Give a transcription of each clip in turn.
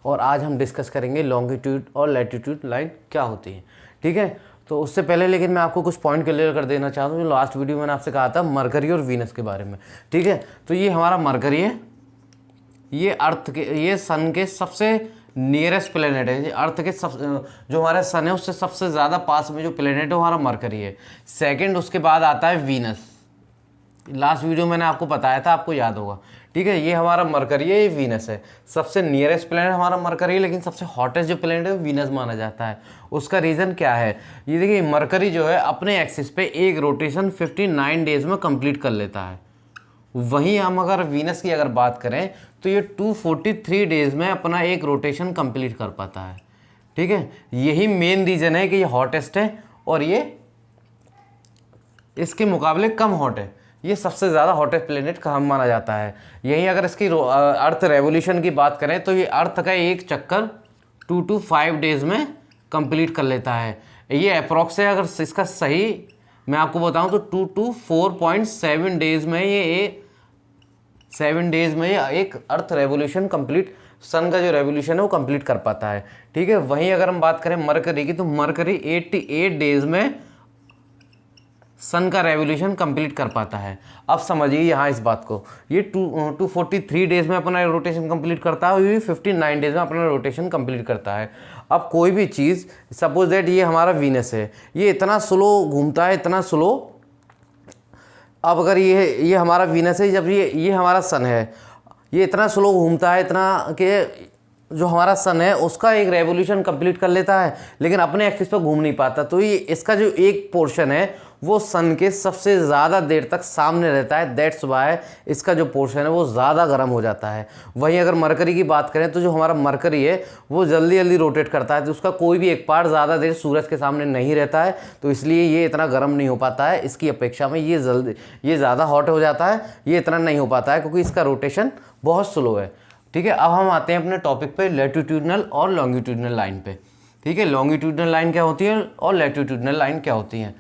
और आज हम डिस्कस करेंगे लॉन्गिट्यूड और लैटिट्यूड लाइन क्या होती है। ठीक है, तो उससे पहले लेकिन मैं आपको कुछ पॉइंट क्लियर कर देना चाहता हूँ। जो लास्ट वीडियो मैंने आपसे कहा था मरकरी और वीनस के बारे में। ठीक है, तो ये हमारा मरकरी है, ये अर्थ के, ये सन के सबसे नियरेस्ट प्लेनेट है। अर्थ के जो हमारा सन है उससे सबसे ज़्यादा पास में जो प्लेनेट है वो हमारा मरकरी है। सेकंड उसके बाद आता है वीनस। लास्ट वीडियो मैंने आपको बताया था, आपको याद होगा। ठीक है, ये हमारा मरकरी है, ये वीनस है। सबसे नियरेस्ट प्लेनेट हमारा मरकरी है, लेकिन सबसे हॉटेस्ट जो प्लेनेट है वो वीनस माना जाता है। उसका रीज़न क्या है, ये देखिए मरकरी जो है अपने एक्सिस पे एक रोटेशन 59 डेज में कंप्लीट कर लेता है। वहीं हम अगर वीनस की अगर बात करें तो ये 243 डेज में अपना एक रोटेशन कंप्लीट कर पाता है। ठीक है, यही मेन रीज़न है कि ये हॉटेस्ट है और ये इसके मुकाबले कम हॉट है। ये सबसे ज़्यादा हॉटेस्ट प्लेनेट कहाँ माना जाता है। यहीं अगर इसकी अर्थ रेवोल्यूशन की बात करें तो ये अर्थ का एक चक्कर 2 to 5 डेज में कंप्लीट कर लेता है। ये अप्रॉक्स है, अगर इसका सही मैं आपको बताऊं तो 2 to 4.7 डेज में ये 7 डेज में ये एक अर्थ रेवोल्यूशन कंप्लीट, सन का जो रेवोल्यूशन है वो कंप्लीट कर पाता है। ठीक है, वहीं अगर हम बात करें मरकरी की तो मरकरी 88 डेज में सन का रेवोल्यूशन कंप्लीट कर पाता है। अब समझिए यहाँ इस बात को, ये 243 डेज में अपना रोटेशन कंप्लीट करता है और ये 59 डेज में अपना रोटेशन कंप्लीट करता है। अब कोई भी चीज़, सपोज दैट ये हमारा वीनस है, ये इतना स्लो घूमता है, इतना स्लो। अब अगर ये हमारा वीनस है, जब ये हमारा सन है, ये इतना स्लो घूमता है, इतना कि जो हमारा सन है उसका एक रेवोल्यूशन कंप्लीट कर लेता है, लेकिन अपने एक्सिस पर घूम नहीं पाता। तो ये इसका जो एक पोर्शन है वो सन के सबसे ज़्यादा देर तक सामने रहता है। दैट्स वाई इसका जो पोर्शन है वो ज़्यादा गर्म हो जाता है। वहीं अगर मरकरी की बात करें तो जो हमारा मरकरी है वो जल्दी जल्दी रोटेट करता है, तो उसका कोई भी एक पार्ट ज़्यादा देर सूरज के सामने नहीं रहता है, तो इसलिए ये इतना गर्म नहीं हो पाता है। इसकी अपेक्षा में ये ज़्यादा हॉट हो जाता है, ये इतना नहीं हो पाता है क्योंकि इसका रोटेशन बहुत स्लो है। ठीक है, अब हम आते हैं अपने टॉपिक पे लैटिट्यूडनल और लॉन्गिट्यूडनल लाइन पे। ठीक है, लॉन्गिट्यूडनल लाइन क्या होती है और लैटिट्यूडनल लाइन क्या होती है।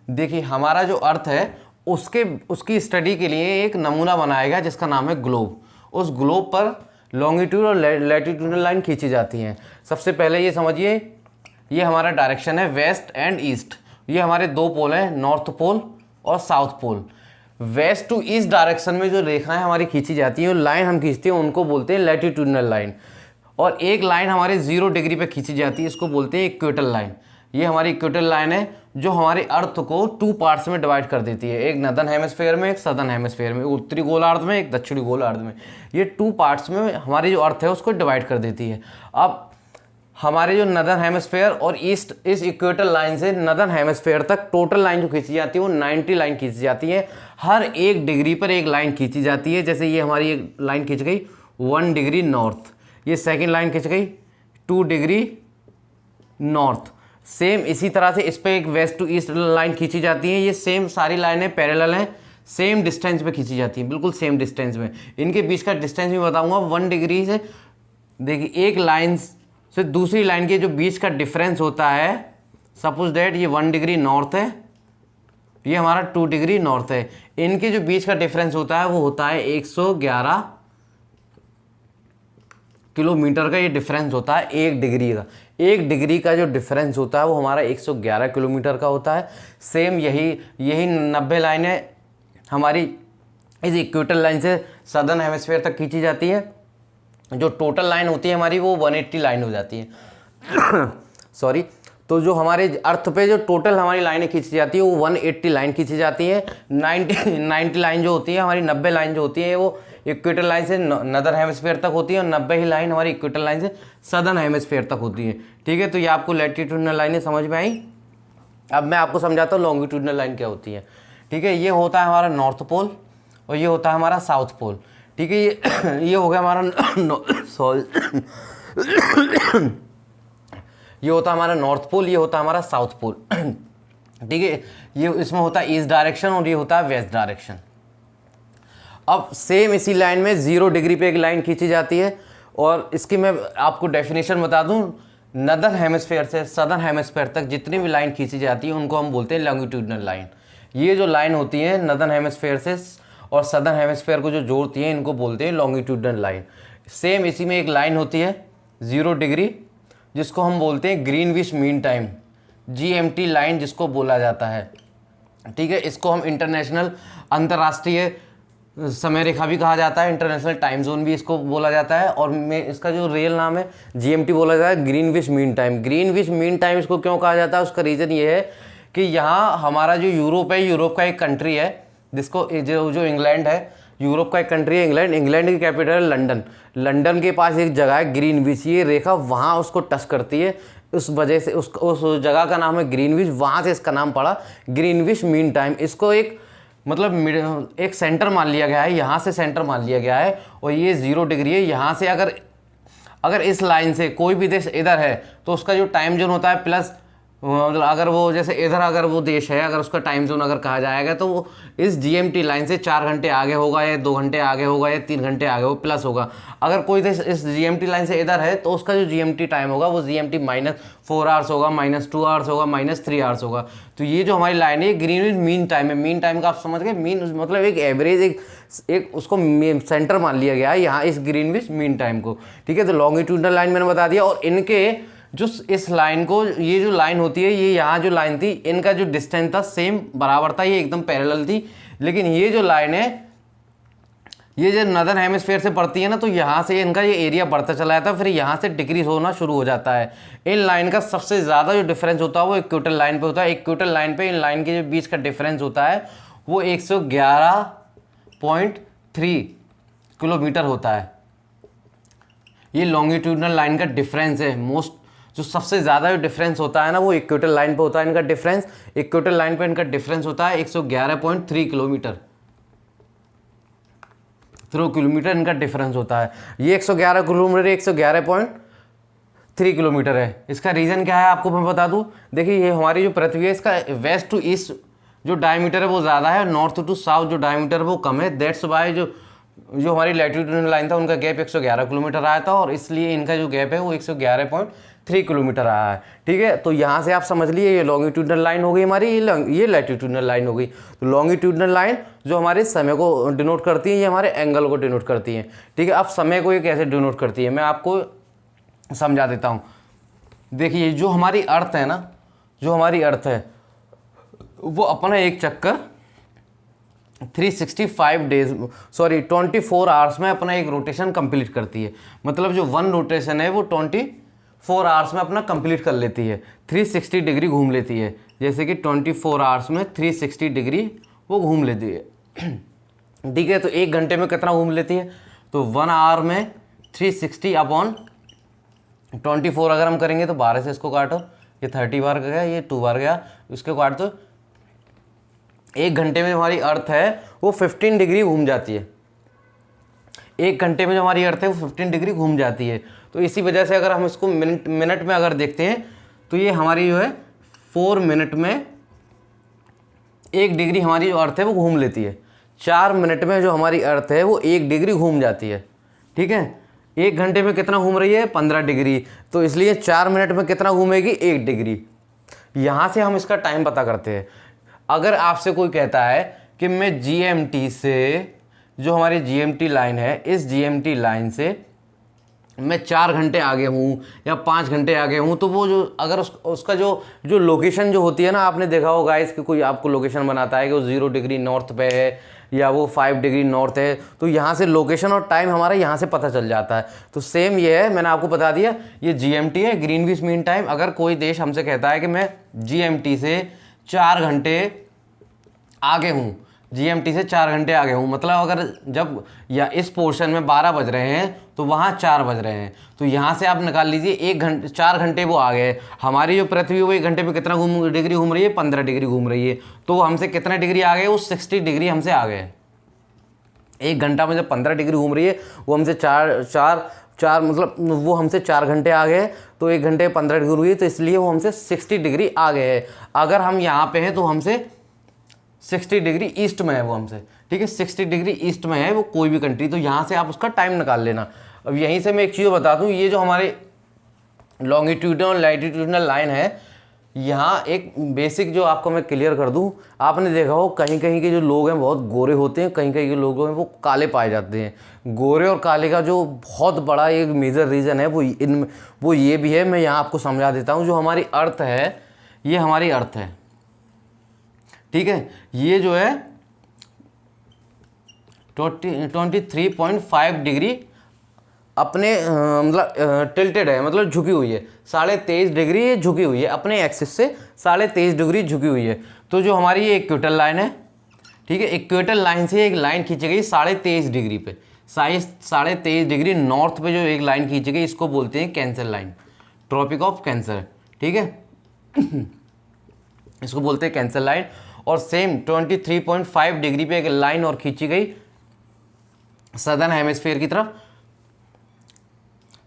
देखिए हमारा जो अर्थ है उसकी स्टडी के लिए एक नमूना बनाया गया जिसका नाम है ग्लोब। उस ग्लोब पर लॉन्गिट्यूड और लैटिट्यूडनल लाइन खींची जाती हैं। सबसे पहले ये समझिए, ये हमारा डायरेक्शन है वेस्ट एंड ईस्ट। ये हमारे दो पोल हैं, नॉर्थ पोल और south pole. West to east direction में जो रेखाएं हमारी खींची जाती हैं, लाइन हम खींचते हैं, उनको बोलते हैं लैटिट्यूडनल लाइन। और एक लाइन हमारे 0 डिग्री पे खींची जाती है, इसको बोलते हैं इक्वेटल लाइन। ये हमारी इक्वेटल लाइन है जो हमारे अर्थ को 2 पार्ट्स में डिवाइड कर देती है, एक नदर्न हेमिस्फीयर में, एक सदर्न हेमिस्फीयर में, उत्तरी गोलार्ध में, एक दक्षिणी गोलार्ध में। ये 2 पार्ट्स में हमारी जो अर्थ है उसको डिवाइड कर देती है। अब हमारे जो नदर्न हेमिस्फीयर और ईस्ट, इस इक्वेटल लाइन से नदर्न हेमिस्फीयर तक टोटल लाइन जो खींची जाती है वो 90 लाइन खींची जाती है। हर 1 डिग्री पर एक लाइन खींची जाती है। जैसे ये हमारी एक लाइन खींच गई 1 डिग्री नॉर्थ, ये सेकेंड लाइन खींच गई 2 डिग्री नॉर्थ। सेम इसी तरह से इस पर एक वेस्ट टू ईस्ट लाइन खींची जाती है। ये सेम सारी लाइनें पैरेलल हैं, सेम डिस्टेंस पे खींची जाती हैं, बिल्कुल सेम डिस्टेंस में। इनके बीच का डिस्टेंस भी बताऊंगा। 1 डिग्री से देखिए एक लाइन से दूसरी लाइन के जो बीच का डिफरेंस होता है, सपोज दैट ये 1 डिग्री नॉर्थ है, ये हमारा 2 डिग्री नॉर्थ है, इनके जो बीच का डिफरेंस होता है वो होता है 111 किलोमीटर का। ये डिफरेंस होता है 1 डिग्री का। 1 डिग्री का जो डिफरेंस होता है वो हमारा 111 किलोमीटर का होता है। सेम यही 90 लाइनें हमारी इस इक्वेटल लाइन से सदर्न हेमिस्फीयर तक खींची जाती है। जो टोटल लाइन होती है हमारी वो 180 लाइन हो जाती है सॉरी। तो जो हमारे अर्थ पे जो टोटल हमारी लाइनें खींची जाती है वो 180 लाइन खींची जाती है। 90 लाइन जो होती है हमारी, 90 लाइन जो होती है वो इक्वेटल लाइन से नदर्न हेमिस्फीयर तक होती है और 90 ही लाइन हमारी इक्वेटल लाइन से सदर्न हेमिस्फीयर तक होती है। ठीक है, तो ये आपको लैटिट्यूडनल लाइनें समझ में आई। अब मैं आपको समझाता हूँ लॉन्गिट्यूडनल लाइन क्या होती है। ठीक है, ये होता है हमारा नॉर्थ पोल और ये होता है हमारा साउथ पोल। ठीक है, ये हो गया हमारा सॉरी ये होता है हमारा नॉर्थ पोल, ये होता है हमारा साउथ पोल। ठीक है, ये इसमें होता है ईस्ट डायरेक्शन और ये होता है वेस्ट डायरेक्शन। अब सेम इसी लाइन में 0 डिग्री पे एक लाइन खींची जाती है और इसकी मैं आपको डेफिनेशन बता दूं। नदर्न हेमिस्फीयर से सदर्न हेमिस्फीयर तक जितनी भी लाइन खींची जाती है उनको हम बोलते हैं लॉन्गिट्यूडनल लाइन। ये जो लाइन होती है नदर्न हेमिस्फीयर से और सदर्न हेमिस्फीयर को जो जोड़ती है इनको बोलते हैं लॉन्गिट्यूडनल लाइन। सेम इसी में एक लाइन होती है 0 डिग्री, जिसको हम बोलते हैं Greenwich mean time, GMT line जिसको बोला जाता है। ठीक है, इसको हम इंटरनेशनल अंतर्राष्ट्रीय समय रेखा भी कहा जाता है, इंटरनेशनल टाइम जोन भी इसको बोला जाता है, और इसका जो रियल नाम है GMT बोला जाता है, Greenwich mean time. Greenwich mean time इसको क्यों कहा जाता है, उसका रीज़न ये है कि यहाँ हमारा जो यूरोप है, यूरोप का एक कंट्री है जिसको जो इंग्लैंड है, यूरोप का एक कंट्री है इंग्लैंड, इंग्लैंड की कैपिटल है लंदन, लंदन के पास एक जगह है ग्रीनविच, ये रेखा वहाँ उसको टच करती है, उस वजह से उस जगह का नाम है ग्रीनविच, वहाँ से इसका नाम पड़ा ग्रीनविच मीन टाइम। इसको एक मतलब एक सेंटर मान लिया गया है, यहाँ से सेंटर मान लिया गया है, और ये 0 डिग्री है। यहाँ से अगर इस लाइन से कोई भी देश इधर है तो उसका जो टाइम जोन होता है प्लस, मतलब अगर वो जैसे इधर अगर वो देश है, अगर उसका टाइम जोन अगर कहा जाएगा तो वो इस GMT लाइन से 4 घंटे आगे होगा, या 2 घंटे आगे होगा, या 3 घंटे आगे, वो प्लस होगा। अगर कोई देश इस GMT लाइन से इधर है तो उसका जो GMT टाइम होगा वो GMT -4 आवर्स होगा, -2 आवर्स होगा, -3 आवर्स होगा। तो ये जो हमारी लाइन है ग्रीनविच मीन टाइम है। मीन टाइम का आप समझ गए, मीन मतलब एक एवरेज, एक उसको सेंटर मान लिया गया है यहाँ इस ग्रीनविच मीन टाइम को। ठीक है, तो लॉन्गिट्यूडनल लाइन मैंने बता दिया, और इनके जो इस लाइन को, ये जो लाइन होती है, ये यहाँ जो लाइन थी, इनका जो डिस्टेंस था सेम बराबर था, ये एकदम पैरेलल थी। लेकिन ये जो लाइन है, ये जो नदर्न हेमिस्फीयर से पड़ती है ना, तो यहाँ से इनका ये एरिया बढ़ता चला जाता है, फिर यहाँ से डिक्रीज होना शुरू हो जाता है। इन लाइन का सबसे ज़्यादा जो डिफरेंस होता है वो इक्वेटर लाइन पे होता है। इक्वेटर लाइन पे इन लाइन के जो बीच का डिफरेंस होता है वो 111.3 किलोमीटर होता है। ये लॉन्गिट्यूडनल लाइन का डिफरेंस है। जो सबसे ज़्यादा जो डिफरेंस होता है ना, वो इक्वेटर लाइन पे होता है इनका डिफरेंस। इक्वेटर लाइन पे इनका डिफरेंस होता है 111.3 किलोमीटर, 3 किलोमीटर इनका डिफरेंस होता है। ये 111 किलोमीटर, 111.3 किलोमीटर है। इसका रीज़न क्या है आपको मैं बता दूं। देखिए, ये हमारी जो पृथ्वी है, इसका वेस्ट टू ईस्ट जो डायमीटर है वो ज़्यादा है, नॉर्थ टू साउथ जो डायमीटर है वो कम है। दैट्स वाई जो हमारी लैटिट्यूडनल लाइन था उनका गैप 111 किलोमीटर आया था, और इसलिए इनका जो गैप है वो 111.3 किलोमीटर आया है। ठीक है, तो यहाँ से आप समझ लिए ये लॉन्गिट्यूडनल लाइन हो गई हमारी, ये लैटिट्यूडनल लाइन हो गई। तो लॉन्गिट्यूडनल लाइन जो हमारे समय को डिनोट करती है, ये हमारे एंगल को डिनोट करती है। ठीक है, अब समय को ये कैसे डिनोट करती है मैं आपको समझा देता हूँ। देखिए, जो हमारी अर्थ है ना, जो हमारी अर्थ है वो अपना एक चक्कर 24 आवर्स में अपना एक रोटेशन कंप्लीट करती है। मतलब जो 1 रोटेशन है वो 24 आवर्स में अपना कंप्लीट कर लेती है, 360 डिग्री घूम लेती है। जैसे कि 24 आवर्स में 360 डिग्री वो घूम लेती है। ठीक है, तो 1 घंटे में कितना घूम लेती है, तो 1 आवर में 360/24 अगर हम करेंगे तो 12 से इसको काटो, ये 30 बार गया, ये 2 बार गया, इसको काट दो। 1 घंटे में हमारी अर्थ है वो 15 डिग्री घूम जाती है। 1 घंटे में जो हमारी अर्थ है वो 15 डिग्री घूम जाती है। तो इसी वजह से अगर हम इसको मिनट में अगर देखते हैं तो ये हमारी जो है 4 मिनट में 1 डिग्री हमारी जो अर्थ है वो घूम लेती है। 4 मिनट में जो हमारी अर्थ है वो 1 डिग्री घूम जाती है। ठीक है, 1 घंटे में कितना घूम रही है, 15 डिग्री, तो इसलिए 4 मिनट में कितना घूमेगी, 1 डिग्री। यहाँ से हम इसका टाइम पता करते हैं। अगर आपसे कोई कहता है कि मैं GMT से, जो हमारी GMT लाइन है, इस GMT लाइन से मैं 4 घंटे आगे हूँ या 5 घंटे आगे हूँ, तो वो जो अगर उसका जो लोकेशन जो होती है ना, आपने देखा होगा इसकी कोई आपको लोकेशन बनाता है कि वो 0 डिग्री नॉर्थ पे है या वो 5 डिग्री नॉर्थ है, तो यहाँ से लोकेशन और टाइम हमारा यहाँ से पता चल जाता है। तो सेम ये है, मैंने आपको बता दिया, ये GMT है, ग्रीनविच मीन टाइम। अगर कोई देश हमसे कहता है कि मैं GMT से 4 घंटे आगे हूँ, GMT से 4 घंटे आगे हूँ, मतलब अगर जब या इस पोर्शन में 12 बज रहे हैं तो वहाँ 4 बज रहे हैं, तो यहाँ से आप निकाल लीजिए 1 घंटे 4 घंटे वो आ गए। हमारी जो पृथ्वी वो 1 घंटे में कितना डिग्री घूम रही है, 15 डिग्री घूम रही है, तो वो हमसे कितना डिग्री आ गए, वो 60 डिग्री हमसे आ गए। 1 घंटा में जब 15 डिग्री घूम रही है, वो हमसे चार मतलब वो हमसे 4 घंटे आ गए, तो 1 घंटे 15 डिग्री हुई, तो इसलिए वो हमसे 60 डिग्री आ गए हैं। अगर हम यहाँ पे हैं तो हमसे 60 डिग्री ईस्ट में है वो हमसे। ठीक है, 60 डिग्री ईस्ट में है वो कोई भी कंट्री, तो यहाँ से आप उसका टाइम निकाल लेना। अब यहीं से मैं एक चीज़ बता दूँ, ये जो हमारे लॉन्गिट्यूडनल और लैटिट्यूडनल लाइन है, यहाँ एक बेसिक जो आपको मैं क्लियर कर दूँ, आपने देखा हो कहीं कहीं के जो लोग हैं बहुत गोरे होते हैं, कहीं कहीं के लोग हैं वो काले पाए जाते हैं। गोरे और काले का जो बहुत बड़ा एक मेजर रीज़न है वो ये भी है, मैं यहाँ आपको समझा देता हूँ। जो हमारी अर्थ है, ये हमारी अर्थ है, ठीक है, ये जो है 23.5 डिग्री अपने मतलब टिल्टेड है, मतलब झुकी हुई है, 23.5 डिग्री ये झुकी हुई है अपने एक्सिस से, 23.5 डिग्री झुकी हुई है। तो जो हमारी ये इक्वेटर लाइन है, ठीक है, इक्वेटर लाइन से एक लाइन खींची गई 23.5 डिग्री पे, 23.5 डिग्री नॉर्थ पे जो एक लाइन खींची गई, इसको बोलते हैं cancer line, tropic of cancer, ठीक है इसको बोलते हैं कैंसर लाइन। और सेम 23.5 डिग्री पे एक लाइन और खींची गई सदर्न हेमिस्फीयर की तरफ,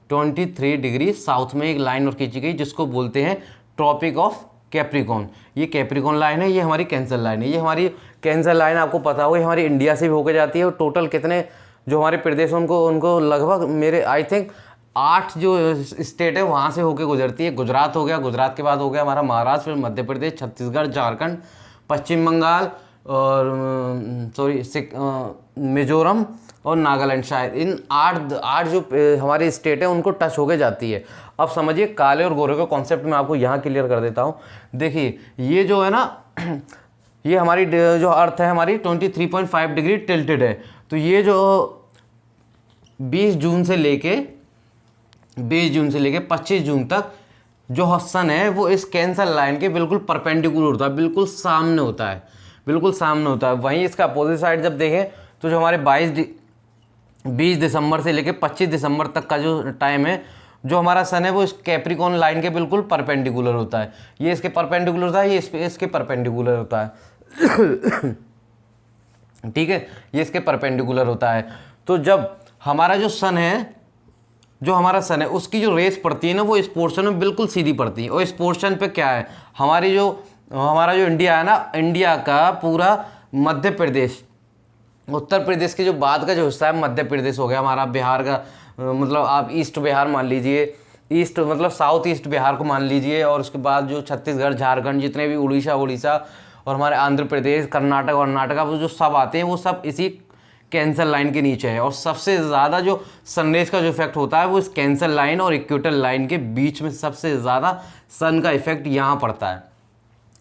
23 डिग्री साउथ में एक लाइन और खींची गई जिसको बोलते हैं ट्रॉपिक ऑफ कैप्रिकॉन। ये कैप्रिकॉन लाइन है, ये हमारी कैंसर लाइन है। ये हमारी कैंसर लाइन आपको पता होगा हमारी इंडिया से भी होकर जाती है, और टोटल कितने जो हमारे प्रदेश उनको लगभग मेरे आई थिंक 8 जो स्टेट है वहाँ से होकर गुजरती है। गुजरात हो गया, गुजरात के बाद हो गया हमारा महाराष्ट्र, फिर मध्य प्रदेश, छत्तीसगढ़, झारखंड, पश्चिम बंगाल और मिजोरम और नागालैंड, शायद इन 8 जो हमारी स्टेट है उनको टच होके जाती है। अब समझिए काले और गोरे का कॉन्सेप्ट मैं आपको यहाँ क्लियर कर देता हूँ। देखिए ये जो है ना ये हमारी जो अर्थ है हमारी 23.5 डिग्री टिल्टेड है। तो ये जो 20 जून से लेके 25 जून तक जो सन है वो इस कैंसर लाइन के बिल्कुल परपेंडिकुलर होता है, बिल्कुल सामने होता है, बिल्कुल सामने होता है। वहीं इसका अपोजिट साइड जब देखें तो जो हमारे 20 दिसंबर से लेकर 25 दिसंबर तक का जो टाइम है, जो हमारा सन है वो इस कैप्रिकॉन लाइन के बिल्कुल परपेंडिकुलर होता है। ये इसके परपेंडिकुलर होता है, ये इसके परपेंडिकुलर होता है ठीक है, ये इसके परपेंडिकुलर होता है। तो जब हमारा जो सन है उसकी जो रेस पड़ती है ना वो इस पोर्शन में बिल्कुल सीधी पड़ती है। और इस पोर्शन पे क्या है, हमारा जो इंडिया है ना, इंडिया का पूरा मध्य प्रदेश, उत्तर प्रदेश के जो बाद का जो हिस्सा है मध्य प्रदेश हो गया, हमारा बिहार का मतलब आप ईस्ट बिहार मान लीजिए, ईस्ट मतलब साउथ ईस्ट बिहार को मान लीजिए, और उसके बाद जो छत्तीसगढ़, झारखंड, जितने भी उड़ीसा और हमारे आंध्र प्रदेश, कर्नाटक वो जो सब आते हैं वो सब इसी कैंसर लाइन के नीचे है। और सबसे ज़्यादा जो सनरेज का जो इफेक्ट होता है वो इस कैंसर लाइन और इक्वेटर लाइन के बीच में सबसे ज़्यादा सन का इफेक्ट यहाँ पड़ता है।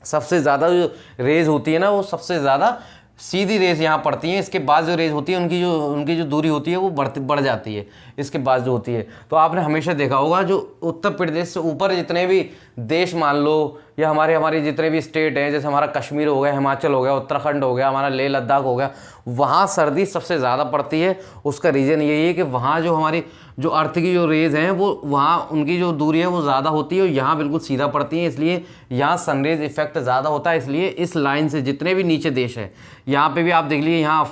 सबसे ज़्यादा जो रेज होती है ना वो सबसे ज़्यादा सीधी रेस यहाँ पड़ती है। इसके बाद जो रेस होती है उनकी जो दूरी होती है वो बढ़ जाती है इसके बाद जो होती है। तो आपने हमेशा देखा होगा जो उत्तर प्रदेश से ऊपर जितने भी देश मान लो, या हमारे जितने भी स्टेट हैं, जैसे हमारा कश्मीर हो गया, हिमाचल हो गया, उत्तराखंड हो गया, हमारा लेह लद्दाख हो गया, वहाँ सर्दी सबसे ज़्यादा पड़ती है। उसका रीज़न यही है कि वहाँ जो हमारी जो अर्थ की जो रेज हैं वो वहाँ उनकी जो दूरी है वो ज़्यादा होती है और यहाँ बिल्कुल सीधा पड़ती है, इसलिए यहाँ सनरेज इफेक्ट ज़्यादा होता है। इसलिए इस लाइन से जितने भी नीचे देश हैं, यहाँ पे भी आप देख लीजिए, यहाँ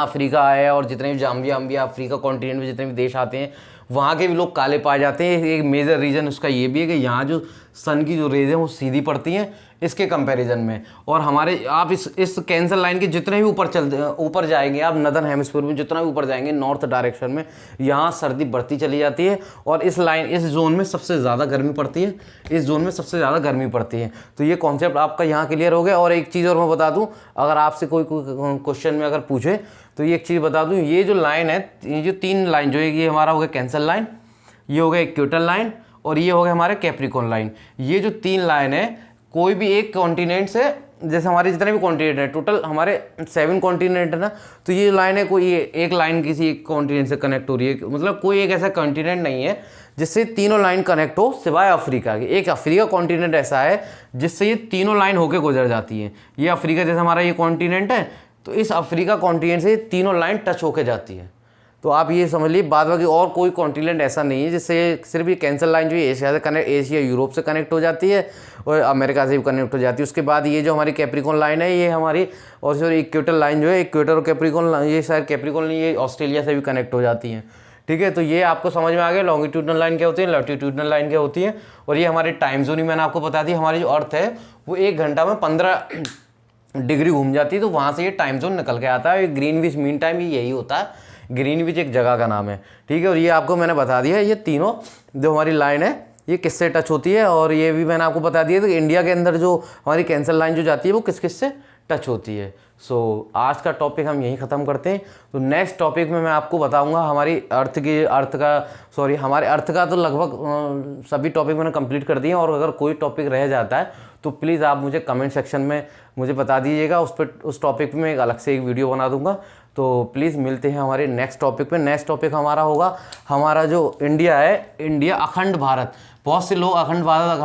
अफ्रीका है और जितने भी जाम्बिया अफ्रीका कॉन्टिनेंट में जितने भी देश आते हैं वहाँ के भी लोग काले पाए जाते हैं। एक मेजर रीज़न उसका ये भी है कि यहाँ जो सन की जो रेज है वो सीधी पड़ती हैं इसके कंपैरिजन में। और हमारे आप इस कैंसर लाइन के जितने भी ऊपर जाएंगे आप, नदर्न हेमिस्फीयर में जितना भी ऊपर जाएंगे नॉर्थ डायरेक्शन में, यहाँ सर्दी बढ़ती चली जाती है और इस जोन में सबसे ज़्यादा गर्मी पड़ती है। तो ये कॉन्सेप्ट आपका यहाँ क्लियर हो गया। और एक चीज़ और मैं बता दूँ, अगर आपसे कोई क्वेश्चन में अगर पूछे तो ये एक चीज़ बता दूँ, ये जो लाइन है, ये जो 3 लाइन जो है, ये हमारा हो गया कैंसर लाइन, ये हो गया इक्वेटर लाइन और ये हो गया हमारे कैप्रिकॉन लाइन। ये जो 3 लाइन है कोई भी एक कॉन्टिनेंट से, जैसे हमारे जितने भी कॉन्टिनेंट है, टोटल हमारे 7 कॉन्टिनेंट है ना, तो ये लाइन है, कोई एक लाइन किसी एक कॉन्टिनेंट से कनेक्ट हो रही है, मतलब कोई एक ऐसा कॉन्टिनेंट नहीं है जिससे तीनों लाइन कनेक्ट हो सिवाय अफ्रीका के। एक अफ्रीका कॉन्टिनेंट ऐसा है जिससे ये तीनों लाइन होकर गुजर जाती है। ये अफ्रीका जैसे हमारा ये कॉन्टिनेंट है, तो इस अफ्रीका कॉन्टिनेंट से तीनों लाइन टच होकर जाती है। तो आप ये समझ लीजिए, बाद बाकी और कोई कॉन्टिनेंट ऐसा नहीं है जिससे सिर्फ ये कैंसर लाइन जो है एशिया यूरोप से कनेक्ट हो जाती है और अमेरिका से भी कनेक्ट हो जाती है। उसके बाद ये जो हमारी कैप्रिकॉन लाइन है ये हमारी, और जो इक्वेटर लाइन जो है, इक्वेटर और कैप्रिकॉन, ये शायद कैप्रिकॉन ये ऑस्ट्रेलिया से भी कनेक्ट हो जाती हैं। ठीक है, तो ये आपको समझ में आ गया लॉन्गिट्यूडनल लाइन क्या होती है, लैटिट्यूडनल लाइन क्या होती है। और ये हमारे टाइम जोन ही मैंने आपको बता दी, हमारी जो अर्थ है वो 1 घंटा में 15 डिग्री घूम जाती है, तो वहाँ से ये टाइम जोन निकल के आता है। ग्रीनविच मीन टाइम यही होता है, ग्रीनविच एक जगह का नाम है। ठीक है, और ये आपको मैंने बता दिया, ये तीनों जो हमारी लाइन है ये किससे टच होती है, और ये भी मैंने आपको बता दिया था कि इंडिया के अंदर जो हमारी कैंसर लाइन जो जाती है वो किस किस से टच होती है। सो आज का टॉपिक हम यहीं ख़त्म करते हैं। तो नेक्स्ट टॉपिक में मैं आपको बताऊंगा हमारे अर्थ का तो लगभग सभी टॉपिक मैंने कंप्लीट कर दिए हैं, और अगर कोई टॉपिक रह जाता है तो प्लीज़ आप मुझे कमेंट सेक्शन में मुझे बता दीजिएगा, उस टॉपिक पे मैं एक अलग से एक वीडियो बना दूंगा। तो प्लीज़ मिलते हैं हमारे नेक्स्ट टॉपिक पे। नेक्स्ट टॉपिक हमारा होगा हमारा जो इंडिया है, इंडिया अखंड भारत। बहुत से लोग अखंड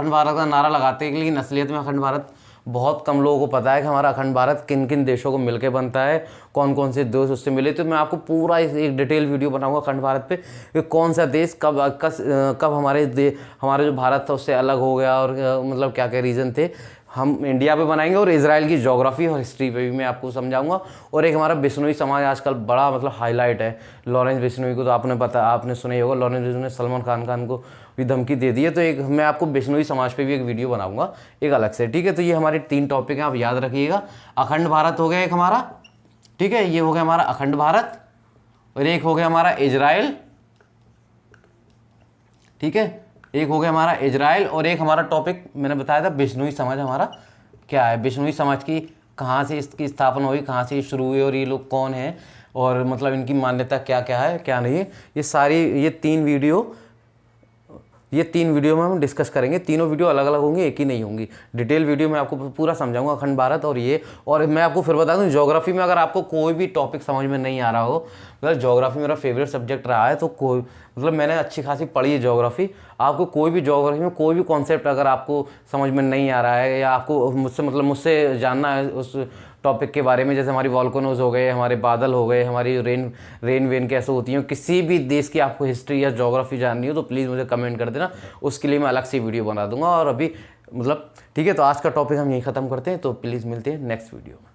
भारत का नारा लगाते हैं, लेकिन असलियत में अखंड भारत बहुत कम लोगों को पता है कि हमारा अखंड भारत किन किन देशों को मिलकर बनता है, कौन कौन से देश उससे मिले। तो मैं आपको पूरा एक डिटेल वीडियो बनाऊंगा अखंड भारत पे कि कौन सा देश कब हमारे जो भारत था उससे अलग हो गया, और मतलब क्या क्या रीज़न थे। हम इंडिया पे बनाएंगे, और इजराइल की ज्योग्राफी और हिस्ट्री पे भी मैं आपको समझाऊंगा। और एक हमारा बिश्नोई समाज आजकल बड़ा मतलब हाईलाइट है। लॉरेंस बिश्नोई को तो आपने सुना ही होगा, लॉरेंस बिश्नोई ने सलमान खान को भी धमकी दे दी है। तो एक मैं आपको बिश्नोई समाज पे भी एक वीडियो बनाऊंगा एक अलग से, ठीक है। तो ये हमारे 3 टॉपिक हैं, आप याद रखिएगा। अखंड भारत हो गया एक हमारा, ठीक है, ये हो गया हमारा अखंड भारत, और एक हो गया हमारा इजराइल, ठीक है, एक हो गया हमारा इजराइल, और एक हमारा टॉपिक मैंने बताया था बिश्नोई समाज हमारा क्या है, बिश्नोई समाज की कहाँ से इसकी स्थापना हुई, कहाँ से शुरू हुई, और ये लोग कौन हैं, और मतलब इनकी मान्यता क्या क्या है क्या नहीं है। ये 3 वीडियो में हम डिस्कस करेंगे। तीनों वीडियो अलग अलग होंगी, एक ही नहीं होंगी। डिटेल वीडियो में आपको पूरा समझाऊंगा अखंड भारत और मैं आपको फिर बता दूं, ज्योग्राफी में अगर आपको कोई भी टॉपिक समझ में नहीं आ रहा हो, मतलब ज्योग्राफी मेरा फेवरेट सब्जेक्ट रहा है, तो मतलब मैंने अच्छी खासी पढ़ी है ज्योग्राफी। आपको कोई भी ज्योग्राफी में कोई भी कॉन्सेप्ट अगर आपको समझ में नहीं आ रहा है, या आपको मुझसे जानना है उस टॉपिक के बारे में, जैसे हमारी वॉल्केनोज हो गए, हमारे बादल हो गए, हमारी रेन वेन कैसे होती है, किसी भी देश की आपको हिस्ट्री या ज्योग्राफी जाननी हो तो प्लीज़ मुझे कमेंट कर देना, उसके लिए मैं अलग से वीडियो बना दूंगा। और अभी मतलब ठीक है, तो आज का टॉपिक हम यहीं ख़त्म करते हैं। तो प्लीज़ मिलते हैं नेक्स्ट वीडियो में।